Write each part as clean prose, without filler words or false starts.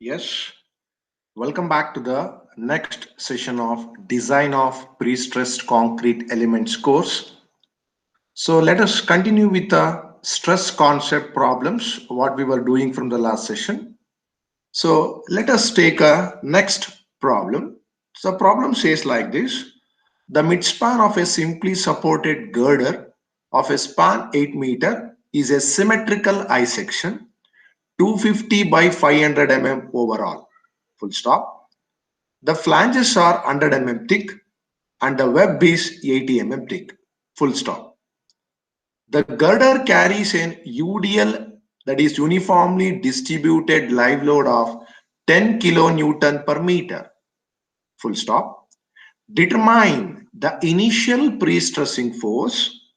Yes, welcome back to the next session of Design of Pre-Stressed Concrete Elements course. So let us continue with the stress concept problems, what we were doing from the last session. So let us take a next problem. So the problem says like this. The midspan of a simply supported girder of a span 8 meter is a symmetrical I section 250 by 500 mm overall. Full stop. The flanges are 100 mm thick and the web is 80 mm thick. Full stop. The girder carries an UDL, that is uniformly distributed live load of 10 kilonewton per meter. Full stop. Determine the initial pre-stressing force.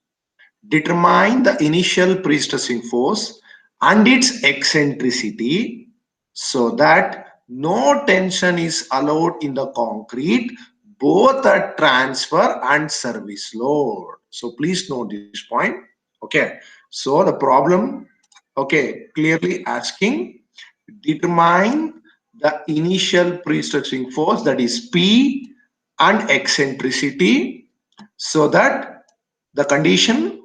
Determine the initial pre-stressing force and its eccentricity so that no tension is allowed in the concrete both at transfer and service load. So please note this point. Okay, so the problem, okay, clearly asking determine the initial pre-stressing force, that is P, and eccentricity so that the condition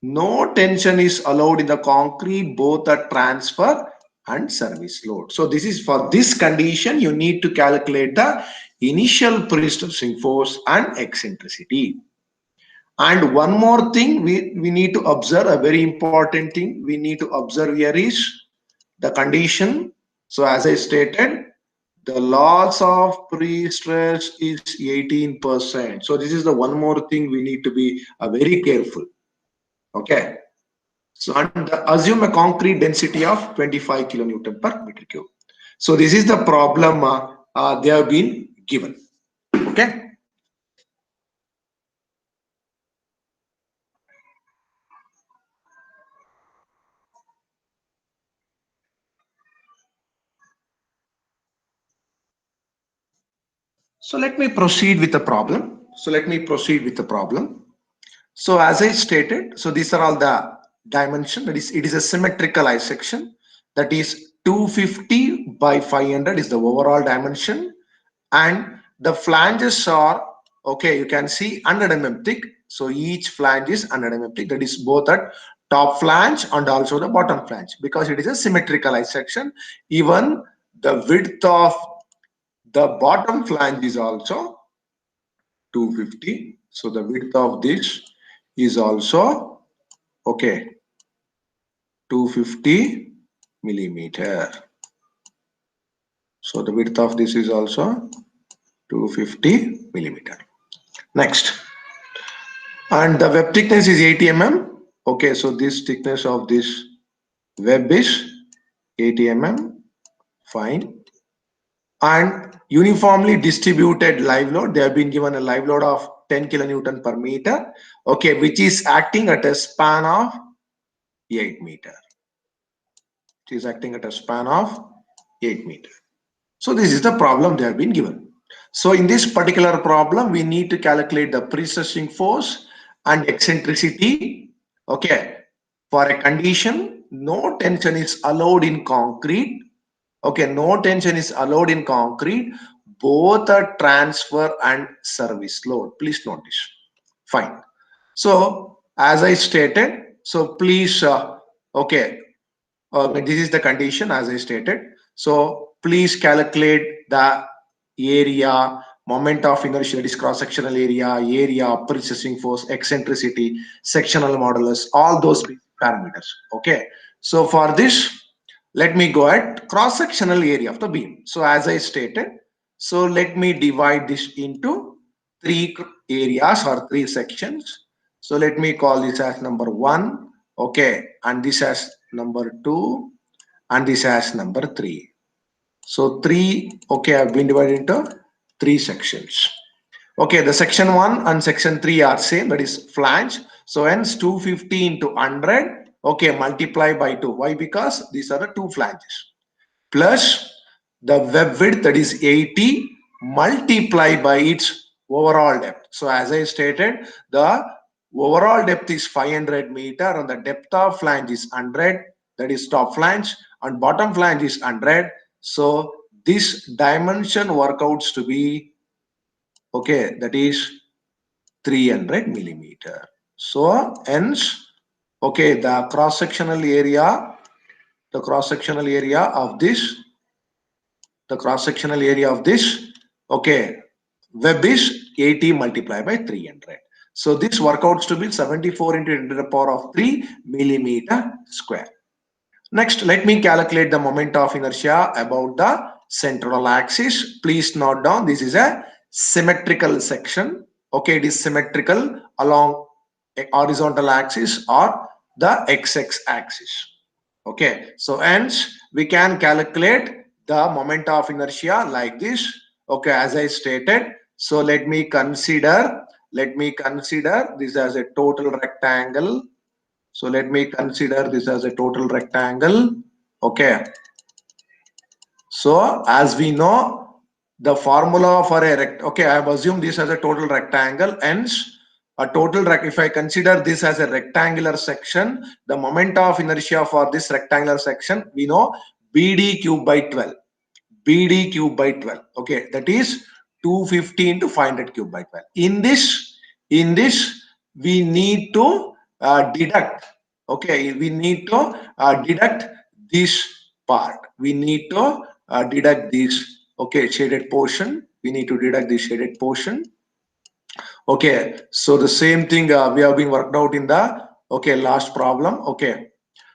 no tension is allowed in the concrete both at transfer and service load. So this is for this condition you need to calculate the initial pre-stressing force and eccentricity. And one more thing we need to observe, a very important thing we need to observe here is the condition. So as I stated, the loss of pre-stress is 18%. So this is the one more thing we need to be very careful. Okay. So and assume a concrete density of 25 kilonewton per meter cube. So this is the problem they have been given. Okay. So let me proceed with the problem. So as I stated, so these are all the dimension. That is, it is a symmetrical I section. That is 250 by 500 is the overall dimension, and the flanges are, okay, you can see 100 mm thick. So each flange is 100 mm thick. That is both at top flange and also the bottom flange, because it is a symmetrical I section. Even the width of the bottom flange is also 250. So the width of this is also, okay, 250 millimeter. So the width of this is also 250 millimeter. Next, and the web thickness is 80 mm. Okay, so this thickness of this web is 80 mm. Fine. And uniformly distributed live load, they have been given a live load of 10 kilonewton per meter, okay, which is acting at a span of 8 meter. It is acting at a span of 8 meter. So this is the problem they have been given. So in this particular problem, we need to calculate the pre-stressing force and eccentricity. Okay, for a condition, no tension is allowed in concrete. Okay, no tension is allowed in concrete, both a transfer and service load. Please note this. Fine. So as I stated, so please, okay, this is the condition as I stated. So please calculate the area, moment of inertia, that is cross-sectional area, pre-stressing force, eccentricity, sectional modulus, all those parameters. Okay. So for this, let me go at cross-sectional area of the beam. So as I stated, so let me divide this into three areas or three sections. So let me call this as number one, okay, and this as number two, and this as number three. So three, okay, I've been divided into three sections. Okay, the section 1 and section 3 are same, that is flange. So hence 250 into 100, okay, multiply by 2. Why? Because these are the two flanges. Plus the web width, that is 80, multiply by its overall depth. So as I stated, the overall depth is 500 meter and the depth of flange is 100, that is top flange, and bottom flange is 100. So this dimension workouts to be, okay, that is 300 millimeter. So hence, okay, the cross-sectional area, of this, okay, web is 80 multiplied by 300. So this workouts to be 74 into 10 to the power of 3 millimeter square. Next, let me calculate the moment of inertia about the central axis. Please note down, this is a symmetrical section. Okay, it is symmetrical along a horizontal axis or the x-axis axis. Okay, so hence we can calculate the moment of inertia like this. Okay, as I stated. So let me consider this as a total rectangle. So let me consider this as a total rectangle. Okay. So as we know, the formula for a okay, I have assumed this as a total rectangle. Hence, a total if I consider this as a rectangular section, the moment of inertia for this rectangular section, we know BD cube by 12. BD cube by 12. Okay, that is 250 into 500 cube by 12. In this, we need to deduct. Okay, we need to deduct this part. We need to deduct this. Okay, shaded portion. We need to deduct this shaded portion. Okay, so the same thing we have been worked out in the last problem. Okay,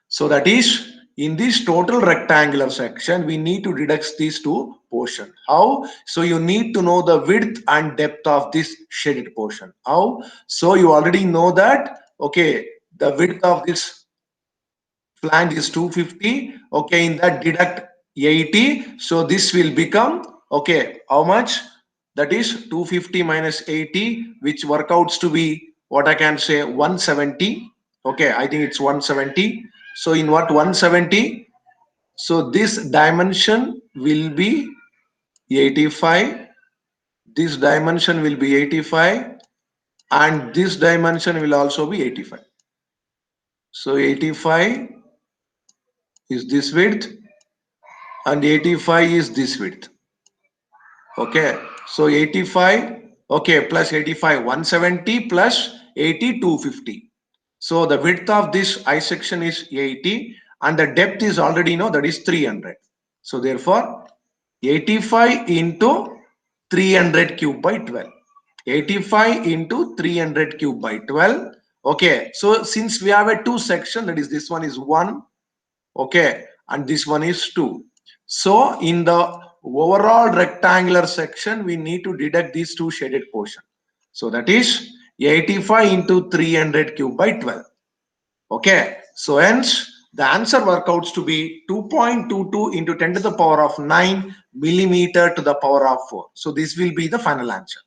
so that is in this total rectangular section, we need to deduct these two portions. How? So you need to know the width and depth of this shaded portion. How? So you already know that, okay, the width of this flange is 250. Okay, in that deduct 80. So this will become, okay, how much? That is 250 minus 80, which workouts to be what I can say 170. Okay, I think it's 170. So in what 170? So this dimension will be 85. This dimension will be 85, and this dimension will also be 85. So 85 is this width, and 85 is this width. Okay, so 85, okay, plus 85, 170 plus 80, 250. So the width of this I section is 80, and the depth is already know that is 300. So therefore 85 into 300 cube by 12. 85 into 300 cube by 12. Okay, so since we have a two section, that is this one is 1, okay, and this one is 2. So in the overall rectangular section, we need to deduct these two shaded portion. So that is 85 into 300 cube by 12. Okay, so hence the answer workouts to be 2.22 into 10 to the power of 9 millimeter to the power of 4. So this will be the final answer.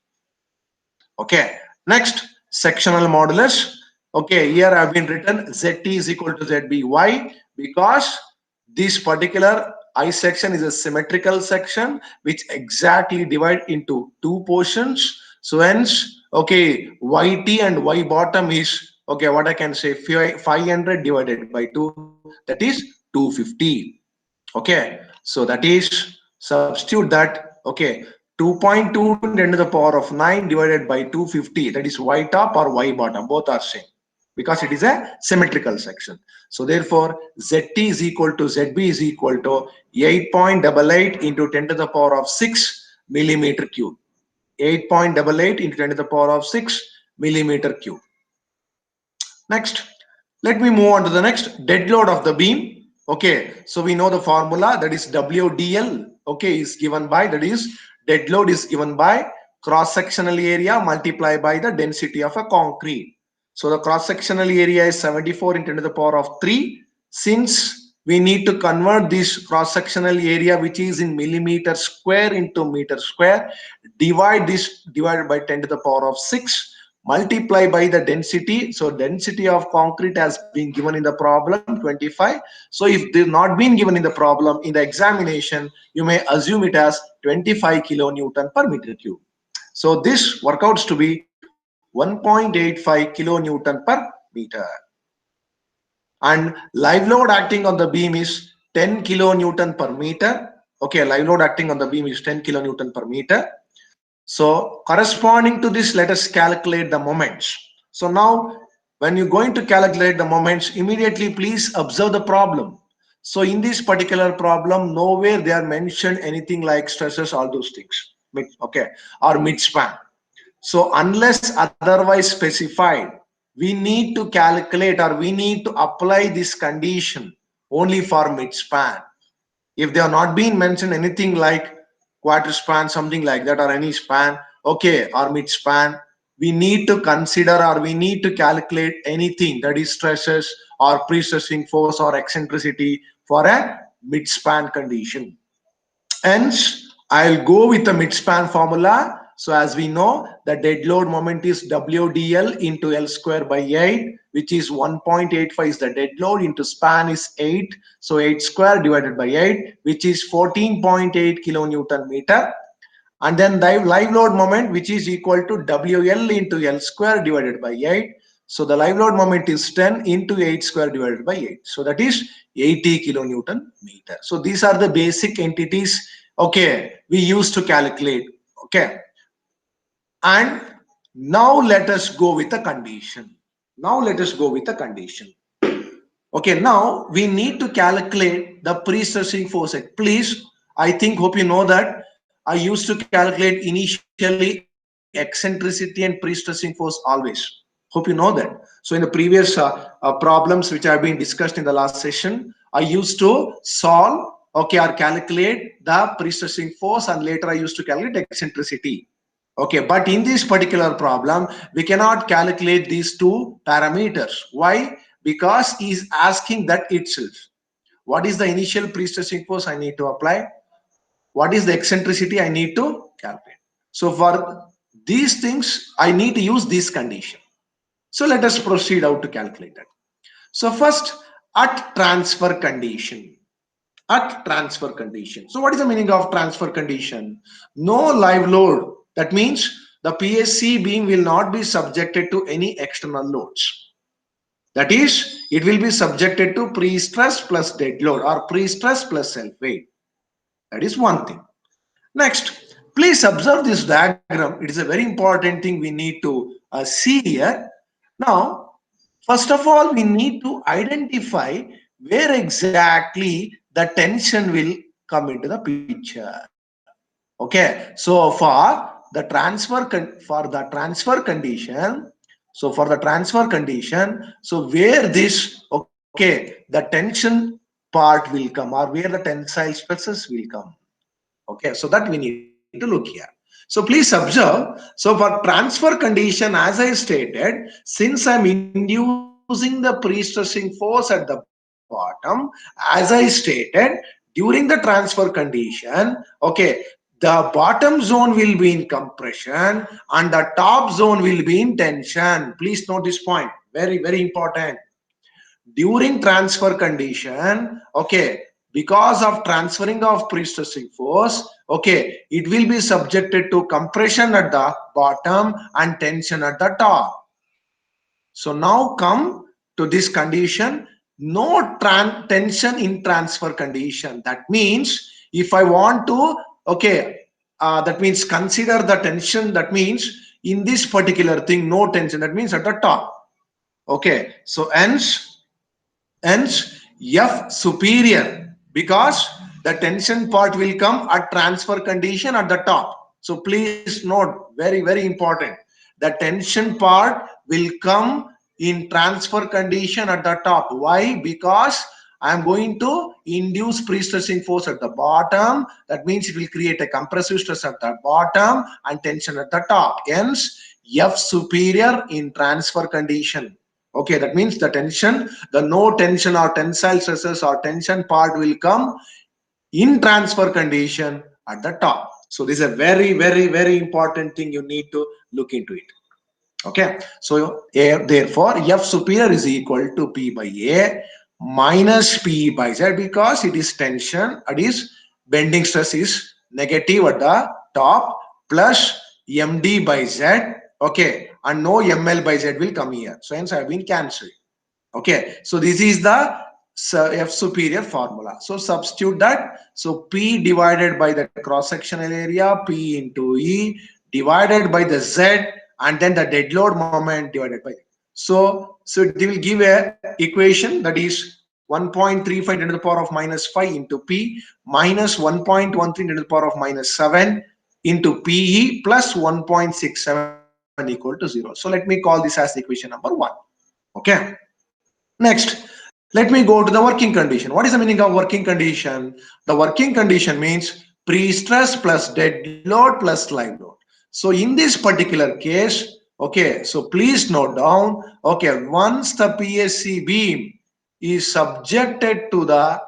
Okay, next sectional modulus. Okay, here I have been written ZT is equal to ZB. Why? Because this particular I section is a symmetrical section which exactly divide into two portions. So hence, okay, YT and Y bottom is, okay, what I can say 500 divided by 2, that is 250. Okay, so that is substitute that, okay, 2.2 10 to the power of 9 divided by 250, that is Y top or Y bottom, both are same because it is a symmetrical section. So therefore ZT is equal to ZB is equal to 8.88 into 10 to the power of 6 millimeter cube. 8.88 into 10 to the power of 6 millimeter cube. Next, let me move on to the next dead load of the beam. Okay, so we know the formula, that is WDL. Okay, is given by, that is dead load is given by cross sectional area multiplied by the density of a concrete. So the cross sectional area is 74 into 10 to the power of 3. Since we need to convert this cross sectional area which is in millimeter square into meter square, divide this divided by 10 to the power of 6, multiply by the density. So density of concrete has been given in the problem 25. So if they not been given in the problem in the examination, you may assume it as 25 kilonewton per meter cube. So this workouts to be 1.85 kilonewton per meter. And live load acting on the beam is 10 kilonewton per meter. Okay, live load acting on the beam is 10 kilonewton per meter. So corresponding to this, let us calculate the moments. So now when you're going to calculate the moments, immediately please observe the problem. So in this particular problem, nowhere they are mentioned anything like stresses, all those things. Okay, or mid span. So unless otherwise specified, we need to calculate or we need to apply this condition only for mid span. If they are not being mentioned anything like quarter span, something like that, or any span, okay, or mid span, we need to consider or we need to calculate anything that is stresses or pre-stressing force or eccentricity for a mid span condition. Hence, I'll go with the mid-span formula. So as we know, the dead load moment is WDL into L square by 8, which is 1.85 is the dead load into span is 8. So 8 square divided by 8, which is 14.8 kilonewton meter. And then the live load moment, which is equal to WL into L square divided by 8. So the live load moment is 10 into 8 square divided by 8. So that is 80 kilonewton meter. So these are the basic entities, okay, we used to calculate. Okay. And now let us go with the condition. Now let us go with the condition. Okay, now we need to calculate the pre-stressing force. Please, I think, hope you know that I used to calculate initially eccentricity and pre-stressing force always. Hope you know that. So in the previous problems which have been discussed in the last session, I used to solve, okay, or calculate the pre-stressing force, and later I used to calculate eccentricity. Okay, but in this particular problem, we cannot calculate these two parameters. Why? Because he is asking that itself. What is the initial pre-stressing force I need to apply? What is the eccentricity I need to calculate? So for these things, I need to use this condition. So let us proceed how to calculate that. So first, at transfer condition. At transfer condition. So what is the meaning of transfer condition? No live load. That means the PSC beam will not be subjected to any external loads. That is, it will be subjected to pre-stress plus dead load or pre-stress plus self-weight. That is one thing. Next, please observe this diagram. It is a very important thing we need to see here. Now, first of all, we need to identify where exactly the tension will come into the picture. Okay, so for the transfer condition, so where this, okay, the tension part will come or where the tensile stresses will come. Okay, so that we need to look here. So please observe. So for transfer condition, as I stated, since I'm inducing the pre-stressing force at the bottom, as I stated, during the transfer condition, okay, the bottom zone will be in compression and the top zone will be in tension. Please note this point. Very, very important. During transfer condition, okay, because of transferring of pre-stressing force, okay, it will be subjected to compression at the bottom and tension at the top. So now come to this condition, no tension in transfer condition. That means if I want to, okay, that means consider the tension. That means in this particular thing, no tension. That means at the top. Okay, so hence F superior, because the tension part will come at transfer condition at the top. So please note, very, very important. The tension part will come in transfer condition at the top. Why? Because I am going to induce pre-stressing force at the bottom. That means it will create a compressive stress at the bottom and tension at the top. Hence, F superior in transfer condition. Okay, that means the tension, the no tension or tensile stresses or tension part will come in transfer condition at the top. So this is a very, very, very important thing you need to look into it. Okay, so therefore F superior is equal to P by A minus P by Z, because it is tension, it is bending stress is negative at the top, plus MD by Z, okay, and no ML by Z will come here. So hence I have been cancelled. Okay, so this is the F superior formula. So substitute that. So P divided by the cross-sectional area, P into E divided by the Z, and then the dead load moment divided by. So it will give a equation that is 1.35 10 to the power of minus 5 into P minus 1.13 10 to the power of minus 7 into PE plus 1.67 equal to 0. So let me call this as the equation number 1. Okay. Next, let me go to the working condition. What is the meaning of working condition? The working condition means pre-stress plus dead load plus live load. So in this particular case, okay, so please note down, okay, once the PSC beam is subjected to the,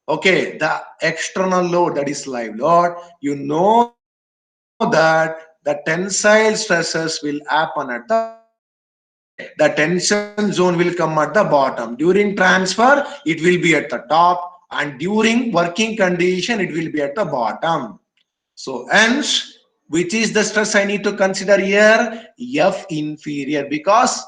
okay, the external load, that is live load, you know that the tensile stresses will happen at the bottom. Okay, the tension zone will come at the bottom. During transfer, it will be at the top, and during working condition, it will be at the bottom. So hence, which is the stress I need to consider here? F inferior, because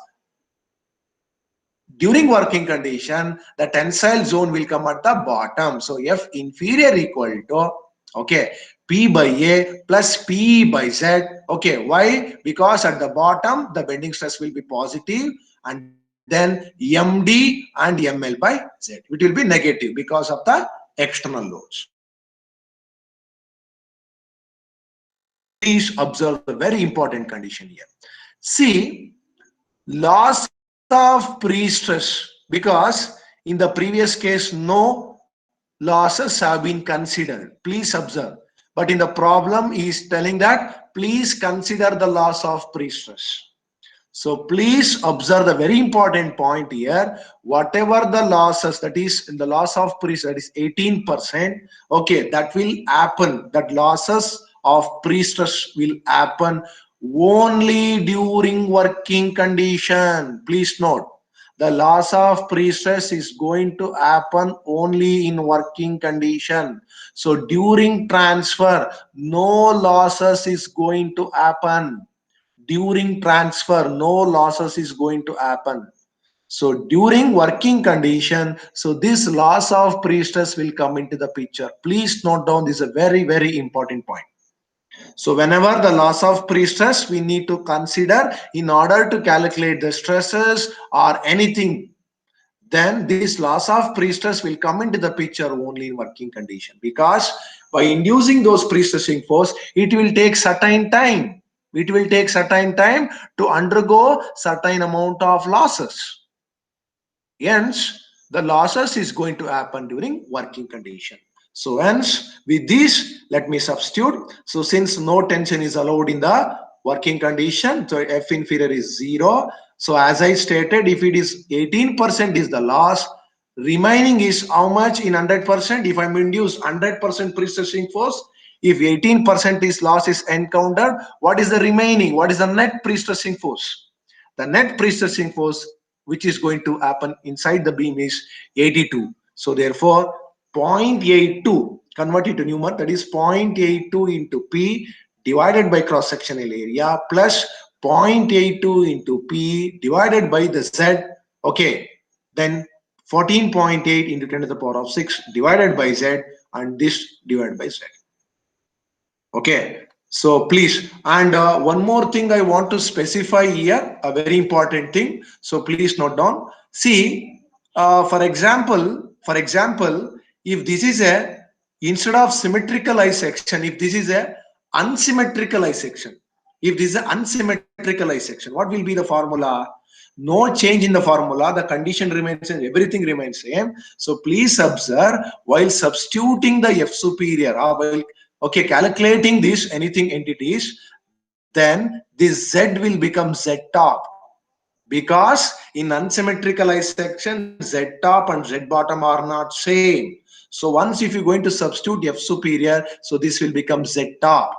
during working condition, the tensile zone will come at the bottom. So F inferior equal to, okay, P by A plus P by Z. Okay, why? Because at the bottom, the bending stress will be positive, and then MD and ML by Z. It will be negative because of the external loads. Please observe the very important condition here. See, loss of pre-stress, because in the previous case no losses have been considered, please observe, but in the problem is telling that please consider the loss of pre-stress. So please observe the very important point here. Whatever the losses, that is in the loss of pre-stress, that is 18%, okay, that will happen, that losses of pre-stress will happen only during working condition. Please note, the loss of pre-stress is going to happen only in working condition. So during transfer, no losses is going to happen. During transfer, no losses is going to happen. So during working condition, so this loss of pre-stress will come into the picture. Please note down, this is a very, very important point. So whenever the loss of pre-stress, we need to consider in order to calculate the stresses or anything, then this loss of pre-stress will come into the picture only in working condition, because by inducing those pre-stressing force, it will take certain time. It will take certain time to undergo certain amount of losses. Hence, the losses is going to happen during working condition. So hence, with this, let me substitute. So since no tension is allowed in the working condition, so F inferior is 0. So as I stated, if it is 18% is the loss, remaining is how much in 100%? If I'm induced 100% pre-stressing force, if 18% is loss is encountered, what is the remaining? What is the net pre-stressing force? The net pre-stressing force which is going to happen inside the beam is 82. So therefore 0.82 converted to Newman, that is 0.82 into P divided by cross-sectional area plus 0.82 into P divided by the Z. Okay, then 14.8 into 10 to the power of 6 divided by Z, and this divided by Z. Okay, so please, and one more thing I want to specify here, a very important thing. So please note down. See, for example, if this is a, instead of symmetrical I section, if this is a unsymmetrical I section, if this is an unsymmetrical I section, what will be the formula? No change in the formula, the condition remains same, everything remains same. So please observe, while substituting the F superior, or while, okay, calculating these anything entities, then this Z will become Z top, because in unsymmetrical I section, Z top and Z bottom are not same. So once if you're going to substitute F superior, so this will become Z top,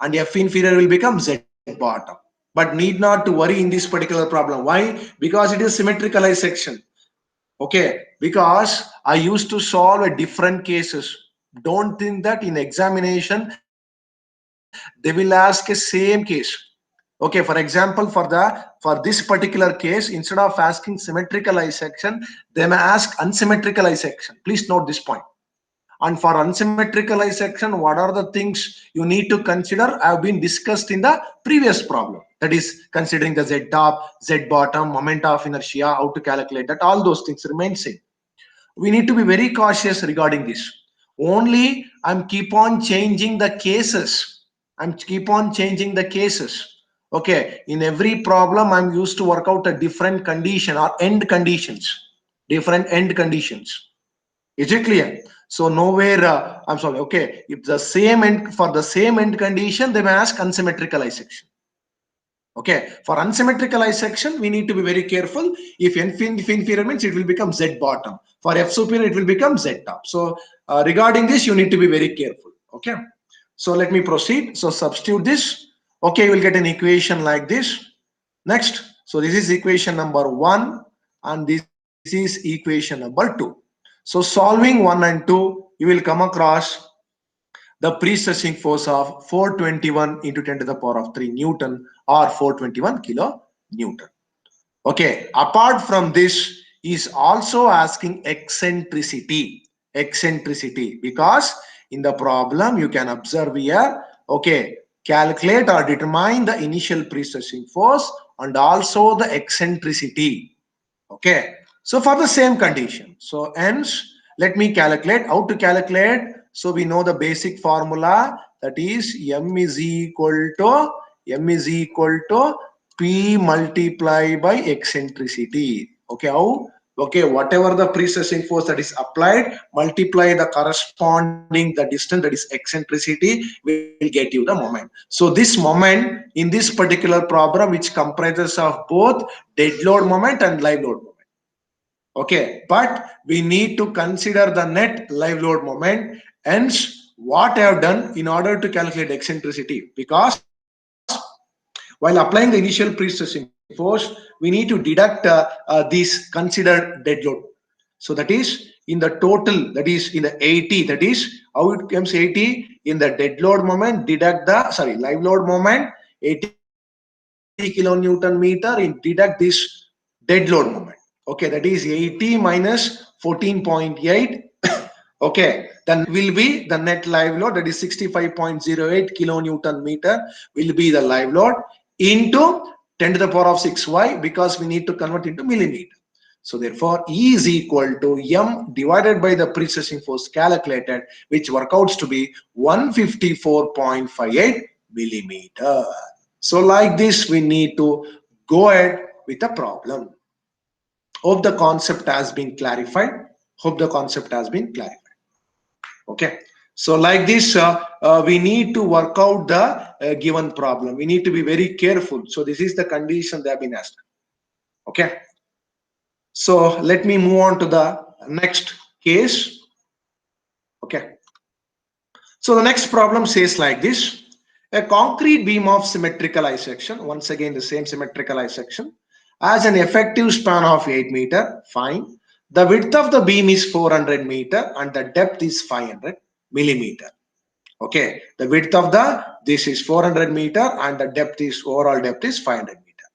and F inferior will become Z bottom. But need not to worry in this particular problem. Why? Because it is symmetrical I section. Okay, because I used to solve a different cases. Don't think that in examination they will ask a same case. Okay, Okay, for example, for this particular case, instead of asking symmetrical I section, they may ask unsymmetrical I section. Please note this point. And for unsymmetrical I section, what are the things you need to consider have been discussed in the previous problem. That is considering the Z top, Z bottom, moment of inertia, how to calculate that, all those things remain same. We need to be very cautious regarding this. Only I'm keep on changing the cases. I'm keep on changing the cases. Okay, in every problem, I'm used to work out a different condition or end conditions, different end conditions. Is it clear? So nowhere, I'm sorry. Okay, if the same end for the same end condition, they may ask unsymmetrical I section. Okay, for unsymmetrical I section, we need to be very careful. If inferior means it will become Z bottom. For F superior, it will become Z top. So regarding this, you need to be very careful. Okay, so let me proceed. So substitute this. Okay, you will get an equation like this. Next, so this is equation number 1 and this is equation number 2. So solving 1 and 2, you will come across the pre-stressing force of 421 into 10 to the power of 3 Newton or 421 kilo Newton. Okay, apart from this is also asking eccentricity, because in the problem you can observe here, okay, calculate or determine the initial pre-stressing force and also the eccentricity. Okay, so for the same condition, so hence let me calculate how to calculate. So we know the basic formula, that is m is equal to p multiplied by eccentricity. Okay, how? Okay, whatever the pre-stressing force that is applied, multiply the corresponding the distance, that is eccentricity, will get you the moment. So this moment in this particular problem, which comprises of both dead load moment and live load moment. Okay, but we need to consider the net live load moment. Hence, what I have done in order to calculate eccentricity, because while applying the initial pre-stressing force, we need to deduct these considered dead load. So that is in the total, that is in the 80, that is how it comes 80 in the dead load moment, deduct the, sorry, live load moment, 80 kilonewton meter, in deduct this dead load moment. Okay, that is 80 minus 14.8. Okay, then will be the net live load, that is 65.08 kilonewton meter will be the live load into 10 to the power of 6y, because we need to convert into millimeter. So therefore E is equal to m divided by the pre-stressing force calculated, which works to be 154.58 millimeter. So like this we need to go ahead with the problem. Hope the concept has been clarified. Okay, so like this we need to work out the given problem. We need to be very careful. So this is the condition they have been asked. Okay, so let me move on to the next case. Okay, so the next problem says like this: a concrete beam of symmetrical I section, once again the same symmetrical I section, has an effective span of 8 meter. Fine. The width of the beam is 400 meter and the depth is 500 millimeter. Okay, the width of this is 400 meter and the overall depth is 500 meter,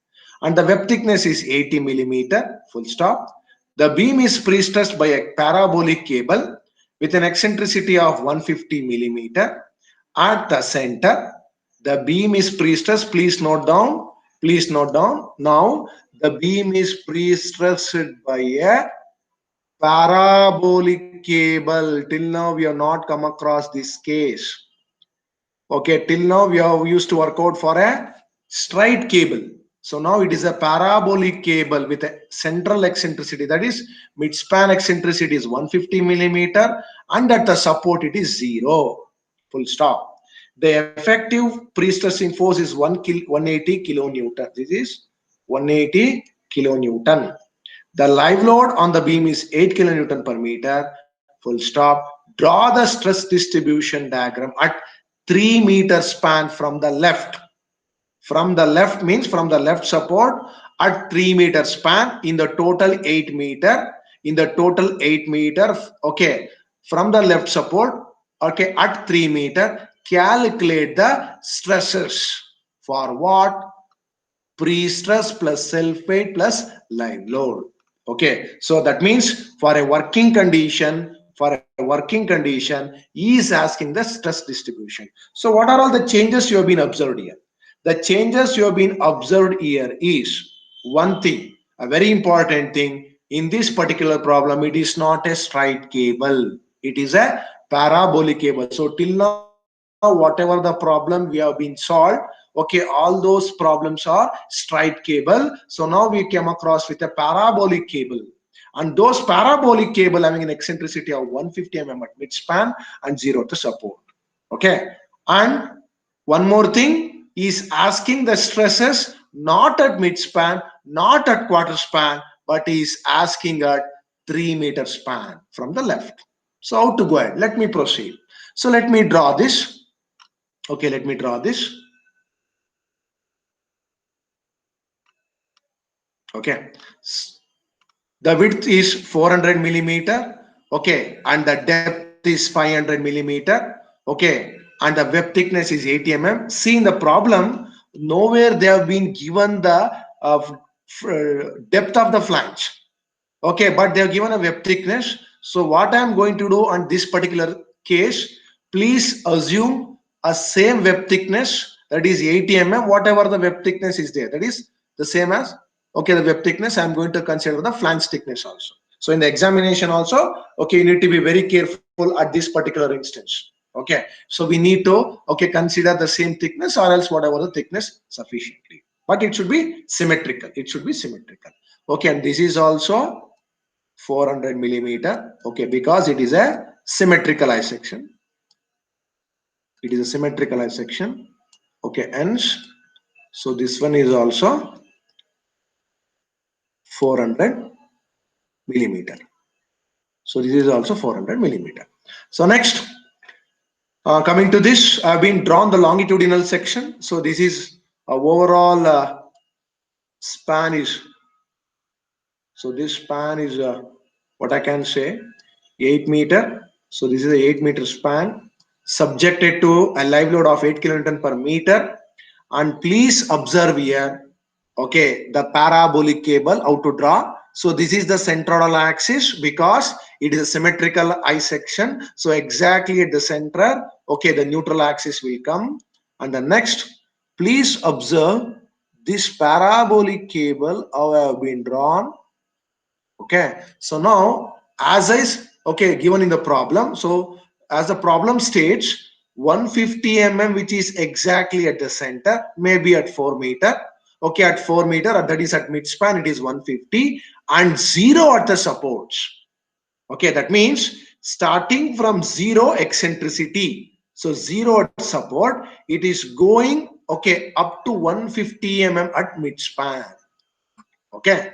and the web thickness is 80 millimeter. Full stop. The beam is pre-stressed by a parabolic cable with an eccentricity of 150 millimeter. At the center, the beam is pre-stressed. Please note down. Now the beam is pre-stressed by a parabolic cable. Till now we have not come across this case. Okay, till now we have used to work out for a straight cable. So now it is a parabolic cable with a central eccentricity, that is mid-span eccentricity is 150 millimeter, and at the support it is 0. Full stop. The effective pre-stressing force is 180 kilonewton. This is 180 kilonewton. The live load on the beam is 8 kilonewton per meter. Full stop. Draw the stress distribution diagram at 3 meter span from the left. From the left means from the left support at 3 meter span in the total 8 meter. Okay, from the left support, okay, at 3 meter, calculate the stresses for what? pre-stress plus self-weight plus live load. Okay, so that means for a working condition, he is asking the stress distribution. So what are all the changes you have been observed here? The changes you have been observed here is one thing, a very important thing. In this particular problem, it is not a straight cable, it is a parabolic cable. So till now, whatever the problem we have been solved, okay, all those problems are straight cable. So now we came across with a parabolic cable, and those parabolic cable having an eccentricity of 150 mm at midspan and 0 to support. Okay, and one more thing is asking the stresses not at midspan, not at quarter span, but is asking at 3-meter span from the left. So how to go ahead? Let me proceed. So let me draw this. Okay, let me draw this. Okay, the width is 400 millimeter. Okay, and the depth is 500 millimeter. Okay, and the web thickness is 80 mm. See in the problem, nowhere they have been given the depth of the flange. Okay, but they have given a web thickness. So what I am going to do on this particular case, please assume a same web thickness, that is 80 mm. Whatever the web thickness is there, that is the same as, okay, the web thickness. I am going to consider the flange thickness also. So in the examination also, okay, you need to be very careful at this particular instance. Okay, so we need to, okay, consider the same thickness or else whatever the thickness sufficiently, but it should be symmetrical. It should be symmetrical. Okay, and this is also 400 millimeter. Okay, because it is a symmetrical eye section. It is a symmetrical eye section. Okay, and so this one is also 400 millimeter. So this is also 400 millimeter. So next, coming to this, I have been drawn the longitudinal section. So this is overall span is, so this span is what I can say, 8 meter. So this is a 8-meter span subjected to a live load of 8 kilonewton per meter. And please observe here, okay, the parabolic cable, how to draw. So this is the centroidal axis because it is a symmetrical eye section. So exactly at the center, okay, the neutral axis will come. And the next, please observe this parabolic cable how I have been drawn. Okay, so now as is, okay, given in the problem, so as the problem states, 150 mm, which is exactly at the center, maybe at 4 meter. Okay, at 4 meter, that is at midspan, it is 150, and 0 at the supports. Okay, that means starting from 0 eccentricity, so 0 at support, it is going, okay, up to 150 mm at midspan. Okay,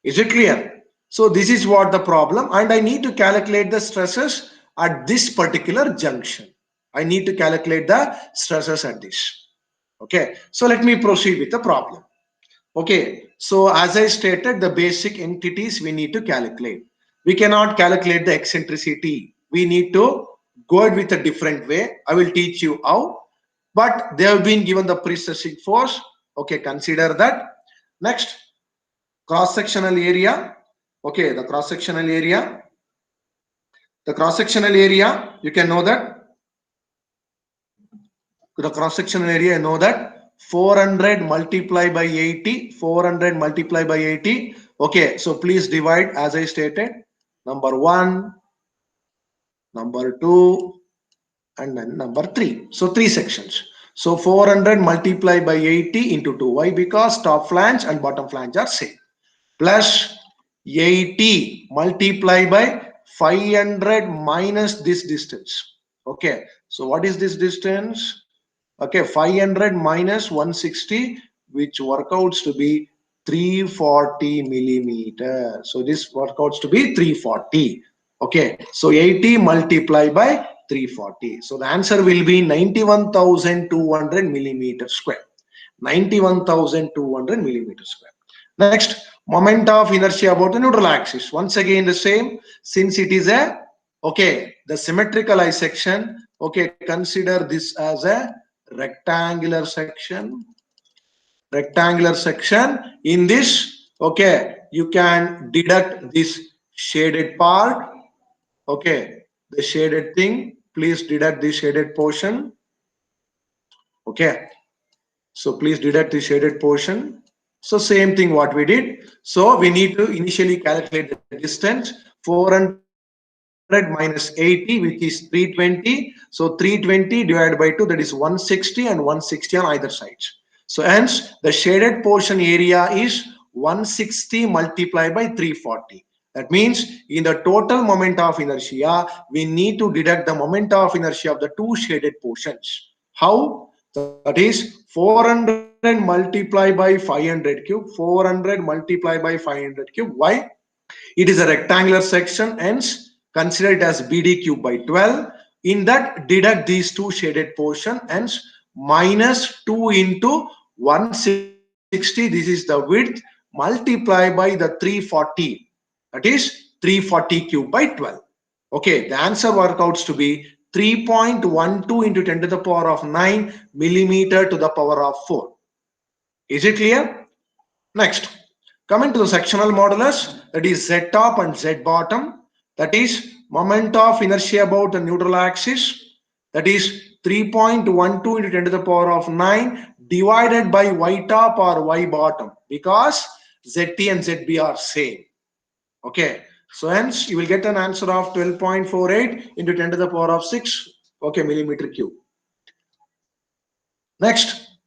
is it clear? So this is what the problem, and I need to calculate the stresses at this particular junction. I need to calculate the stresses at this. Okay, so let me proceed with the problem. Okay, so as I stated, the basic entities we need to calculate. We cannot calculate the eccentricity. We need to go with a different way. I will teach you how, but they have been given the pre-stressing force. Okay, consider that. Next, cross-sectional area. Okay, the cross-sectional area. The cross-sectional area, you can know that. The cross-sectional area, you know that 400 multiplied by 80. 400 multiplied by 80. Okay, so please divide as I stated. Number 1, number 2, and then number 3. So 3 sections. So 400 multiplied by 80 into 2. Why? Because top flange and bottom flange are same. Plus 80 multiplied by 500 minus this distance. Okay, so what is this distance? Okay, 500 minus 160, which workouts to be 340 millimeter. So this workouts to be 340. Okay, so 80 multiplied by 340. So the answer will be 91,200 millimeter square. 91,200 millimeter square. Next, moment of inertia about the neutral axis. Once again the same, since it is a, okay, the symmetrical eye section, okay, consider this as a rectangular section. rectangular section. In this, okay, you can deduct this shaded part. Okay, the shaded thing, please deduct the shaded portion. Okay, so please deduct the shaded portion. So same thing what we did. So we need to initially calculate the distance. 400 minus 80, which is 320. So 320 divided by 2, that is 160, and 160 on either sides. So hence the shaded portion area is 160 multiplied by 340. That means in the total moment of inertia, we need to deduct the moment of inertia of the two shaded portions. How? That is 400 multiplied by 500 cube. 400 multiplied by 500 cube. Why? It is a rectangular section, hence consider it as BD cube by 12. In that, deduct these two shaded portion, hence minus 2 into 160. This is the width, multiply by the 340. That is 340 cube by 12. Okay, the answer workouts to be 3.12 into 10 to the power of 9 millimeter to the power of 4. Is it clear? Next, coming to the sectional modulus, that is Z top and Z bottom, that is moment of inertia about the neutral axis, that is 3.12 into 10 to the power of 9 divided by Y top or Y bottom, because ZT and ZB are same. Okay, so hence you will get an answer of 12.48 into 10 to the power of 6, okay, millimeter cube. Next,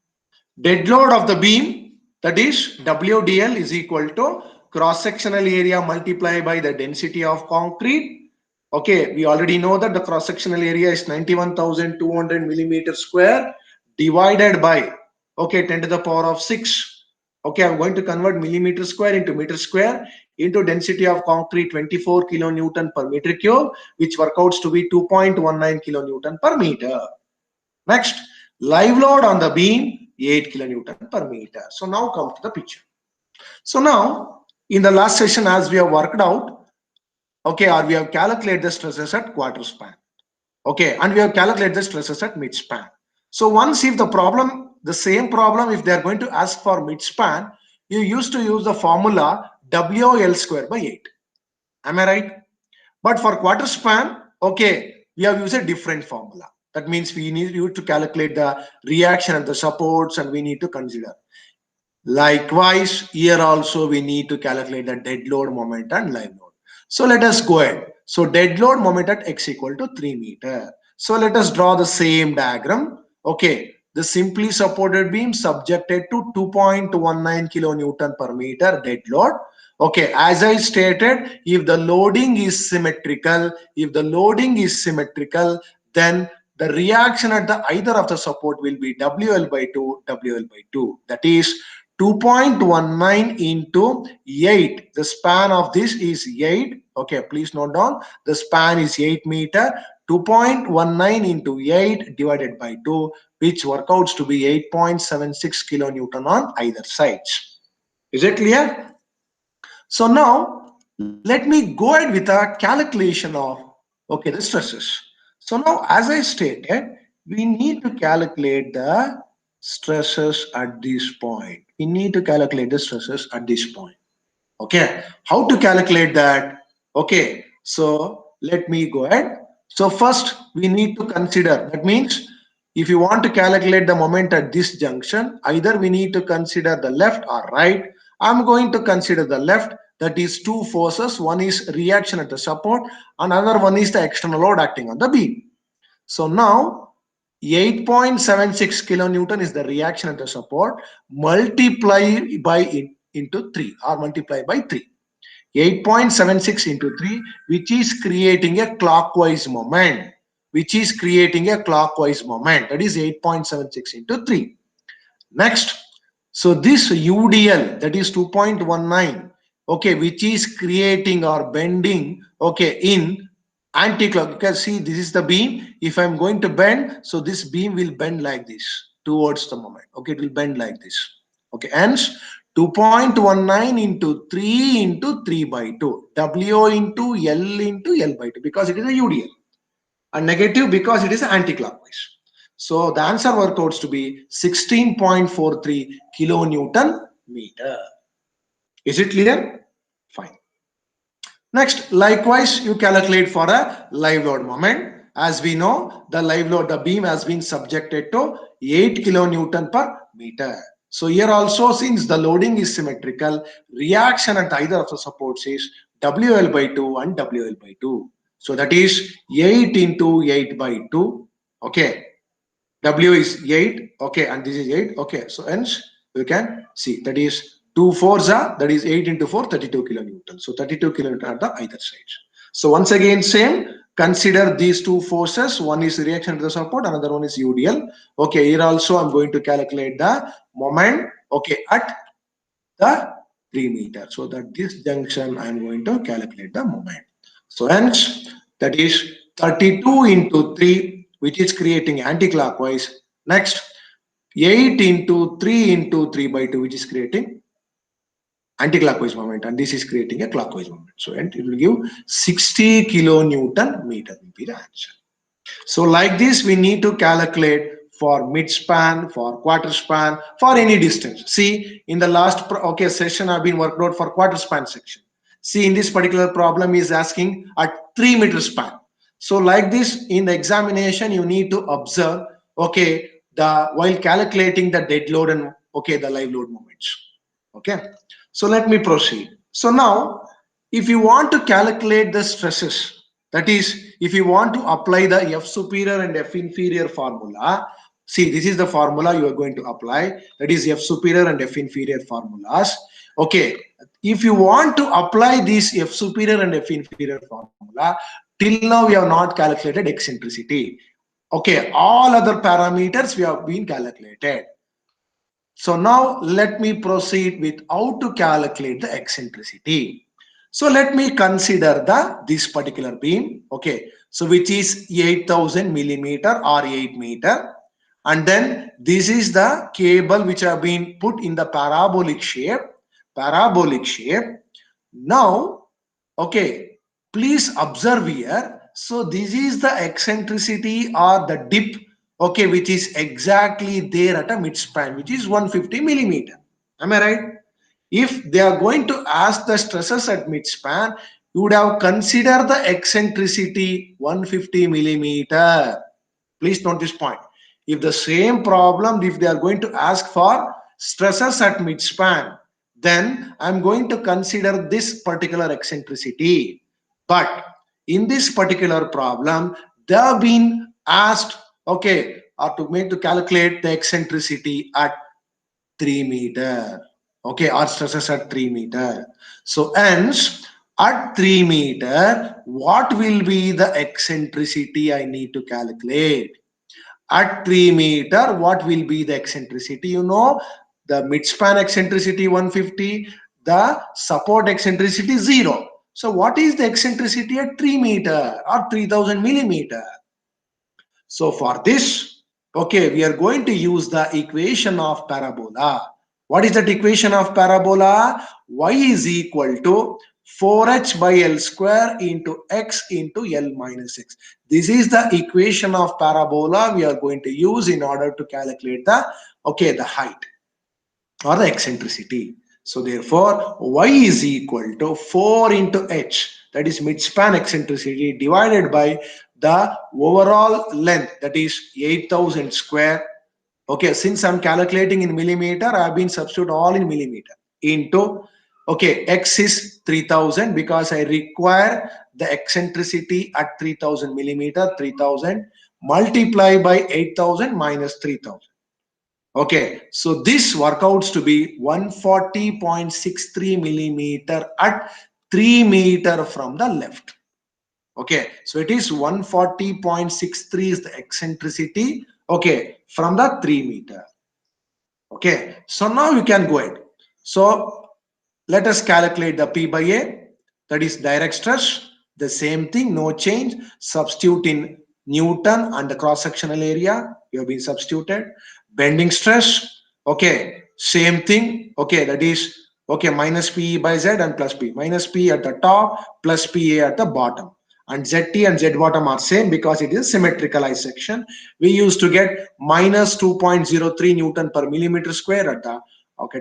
dead load of the beam, that is WDL is equal to cross-sectional area multiplied by the density of concrete. Okay, we already know that the cross-sectional area is 91,200 millimeter square divided by, okay, 10 to the power of 6. Okay, I'm going to convert millimeter square into meter square into density of concrete 24 kilonewton per meter cube, which works to be 2.19 kilonewton per meter. Next, live load on the beam 8 kilonewton per meter. So now come to the picture. So now in the last session, as we have worked out, okay, or we have calculated the stresses at quarter span. Okay, and we have calculated the stresses at mid span. So once if the problem, the same problem, if they are going to ask for mid span, you used to use the formula WL square by 8. Am I right? But for quarter span, okay, we have used a different formula. That means we need you to calculate the reaction and the supports, and we need to consider. Likewise, here also we need to calculate the dead load moment and live load. So let us go ahead. So dead load moment at x equal to 3 meter. So let us draw the same diagram. Okay, the simply supported beam subjected to 2.19 kilonewton per meter dead load. Okay, as I stated, if the loading is symmetrical, then the reaction at the either of the support will be WL by 2, WL by 2. That is 2.19 into 8. The span of this is 8. Okay, please note down. The span is 8 meter. 2.19 into 8 divided by 2, which works to be 8.76 kilonewton on either sides. Is it clear? So now let me go ahead with a calculation of, okay, the stresses. So now as I stated, we need to calculate the stresses at this point. We need to calculate the stresses at this point. Okay, how to calculate that? Okay, so let me go ahead. So first we need to consider, that means if you want to calculate the moment at this junction, either we need to consider the left or right. I'm going to consider the left, that is two forces. One is reaction at the support, another one is the external load acting on the beam. So now 8.76 kilonewton is the reaction at the support, multiply by into 3 or multiply by 3. 8.76 into 3, which is creating a clockwise moment. That is 8.76 into 3. Next, so this UDL, that is 2.19, okay, which is creating or bending, okay, in anti-clock. You can see this is the beam. If I'm going to bend, so this beam will bend like this towards the moment. Okay, it will bend like this. Okay, hence 2.19 into 3 into 3 by 2. W into L by 2, because it is a UDL. And negative because it is anti-clockwise. So the answer works to be 16.43 kilonewton meter. Is it clear? Fine. Next, likewise, you calculate for a live load moment. As we know, the live load, the beam has been subjected to 8 kilonewton per meter. So here also, since the loading is symmetrical, reaction at either of the supports is WL by 2 and WL by 2. So that is 8 into 8 by 2. Okay. W is 8. Okay. And this is 8. Okay. So hence, you can see that is 2 fours are, that is 8 into 4, 32 kilonewton. So 32 kilonewton at the either sides. So once again, same, consider these two forces. One is reaction to the support, another one is UDL. Okay, here also I'm going to calculate the moment, okay, at the 3 meter. So that this junction I'm going to calculate the moment. So hence, that is 32 into 3, which is creating anti-clockwise. Next, 8 into 3 into 3 by 2, which is creating anti-clockwise moment, and this is creating a clockwise moment. So and it will give 60 kilonewton meter will be the answer. So like this, we need to calculate for mid span, for quarter span, for any distance. See, in the last session, I've been worked out for quarter span section. See, in this particular problem is asking at 3 meter span. So like this, in the examination, you need to observe, okay, the while calculating the dead load and okay, the live load moments. Okay. So let me proceed. So now, if you want to calculate the stresses, that is, if you want to apply the F superior and F inferior formula, see, this is the formula you are going to apply. That is F superior and F inferior formulas. Okay, if you want to apply this F superior and F inferior formula, till now we have not calculated eccentricity. Okay, all other parameters we have been calculated. So now let me proceed with how to calculate the eccentricity. So let me consider this particular beam, okay, so which is 8000 millimeter or 8 meter, and then this is the cable which have been put in the parabolic shape. Now, okay, please observe here. So this is the eccentricity or the dip, okay, which is exactly there at a midspan, which is 150 millimeter. Am I right? If they are going to ask the stresses at midspan, you would have considered the eccentricity 150 millimeter. Please note this point. If the same problem, if they are going to ask for stresses at midspan, then I'm going to consider this particular eccentricity. But in this particular problem, they have been asked, okay, or to calculate the eccentricity at 3 meter, okay, or stresses at 3 meter. So hence, at 3 meter, what will be the eccentricity I need to calculate? At 3 meter, what will be the eccentricity? You know, the midspan eccentricity 150, the support eccentricity 0. So what is the eccentricity at 3 meter or 3000 millimeter? So for this, okay, we are going to use the equation of parabola. What is that equation of parabola? Y is equal to 4h by L square into x into L minus x. This is the equation of parabola we are going to use in order to calculate the, okay, the height or the eccentricity. So therefore, y is equal to 4 into h, that is midspan eccentricity, divided by the overall length, that is 8000 square. Okay, since I'm calculating in millimeter, I've been substitute all in millimeter into, okay, x is 3000 because I require the eccentricity at 3000 millimeter, 3000 multiply by 8000 minus 3000. Okay, so this workouts to be 140.63 millimeter at 3 meter from the left. Okay, so it is 140.63 is the eccentricity, okay, from the 3 meter. Okay, so now you can go ahead. So let us calculate the P by A, that is direct stress. The same thing, no change. Substitute in Newton and the cross-sectional area. You have been substituted. Bending stress. Okay, same thing. Okay, that is okay, minus P by Z and plus P. Minus P at the top, plus PA at the bottom. and ZT and Z bottom are same because it is symmetrical I section. We used to get minus 2.03 Newton per millimeter square at the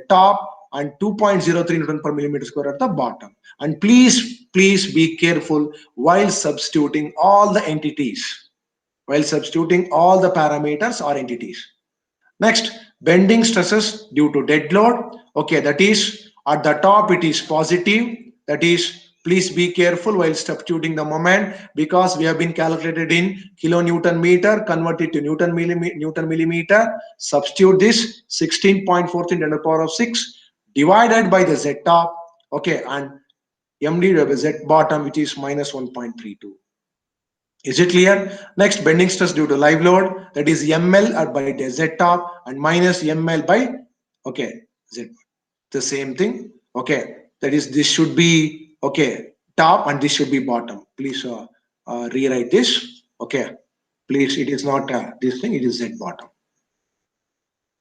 top and 2.03 Newton per millimeter square at the bottom. And please be careful while substituting all the entities, while substituting all the parameters or entities. Next, bending stresses due to dead load. Okay, that is at the top it is positive. That is, please be careful while substituting the moment because we have been calculated in kilonewton meter, converted to Newton millimeter. Substitute this 16.43 10 to the power of 6 divided by the Z top. Okay, and MD by Z bottom, which is minus 1.32. Is it clear? Next, bending stress due to live load, that is ML by Z top and minus ML by, okay, Z. The same thing. Okay, that is, this should be, okay, top and this should be bottom. Please rewrite this. Okay, please, it is not this thing, it is Z bottom.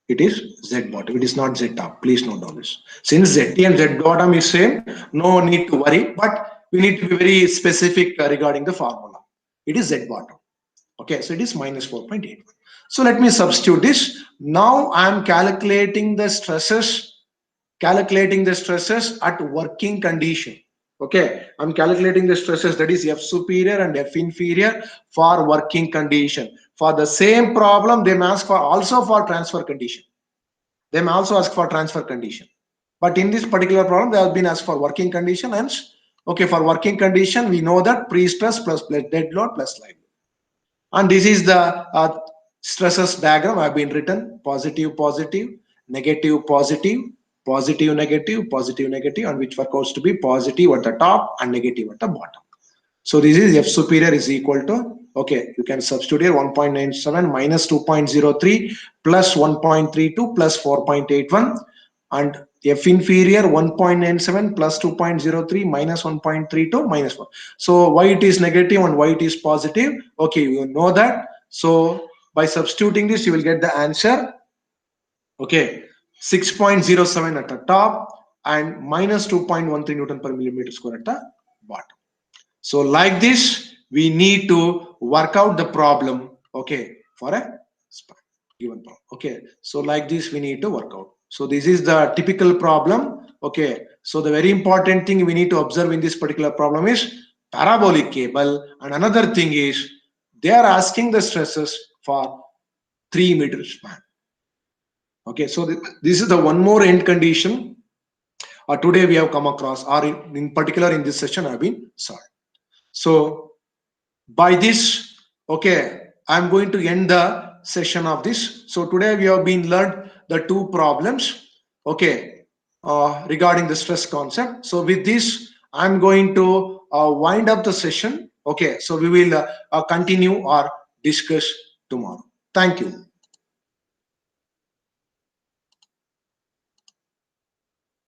It is Z bottom, it is not Z top. Please note down this. Since ZT and Z bottom is same, no need to worry, but we need to be very specific regarding the formula. It is Z bottom. Okay, so it is minus 4.81. So let me substitute this. Now I am calculating the stresses at working condition. Okay, I'm calculating the stresses, that is F superior and F inferior for working condition. For the same problem, they may ask for also for transfer condition. They may also ask for transfer condition. But in this particular problem, they have been asked for working condition. And okay, for working condition, we know that pre-stress plus dead load plus live load. And this is the stresses diagram have been written: positive, positive, negative, positive, positive, negative, positive, negative, and which works out to be positive at the top and negative at the bottom. So this is F superior is equal to, okay, you can substitute here 1.97 minus 2.03 plus 1.32 plus 4.81, and F inferior 1.97 plus 2.03 minus 1.32 minus 1. So why it is negative and why it is positive? Okay, you know that. So by substituting this, you will get the answer. Okay, 6.07 at the top and minus 2.13 Newton per millimeter square at the bottom. So like this, we need to work out the problem, okay, for a given problem. Okay, so like this, we need to work out. So this is the typical problem. Okay, so the very important thing we need to observe in this particular problem is parabolic cable, and another thing is they are asking the stresses for 3 meters span. Okay, so this is the one more end condition today we have come across, or in particular in this session have been solved. So by this, okay, I'm going to end the session of this. So today we have been learned the two problems, okay, regarding the stress concept. So with this, I'm going to wind up the session. Okay, so we will continue or discuss tomorrow. Thank you.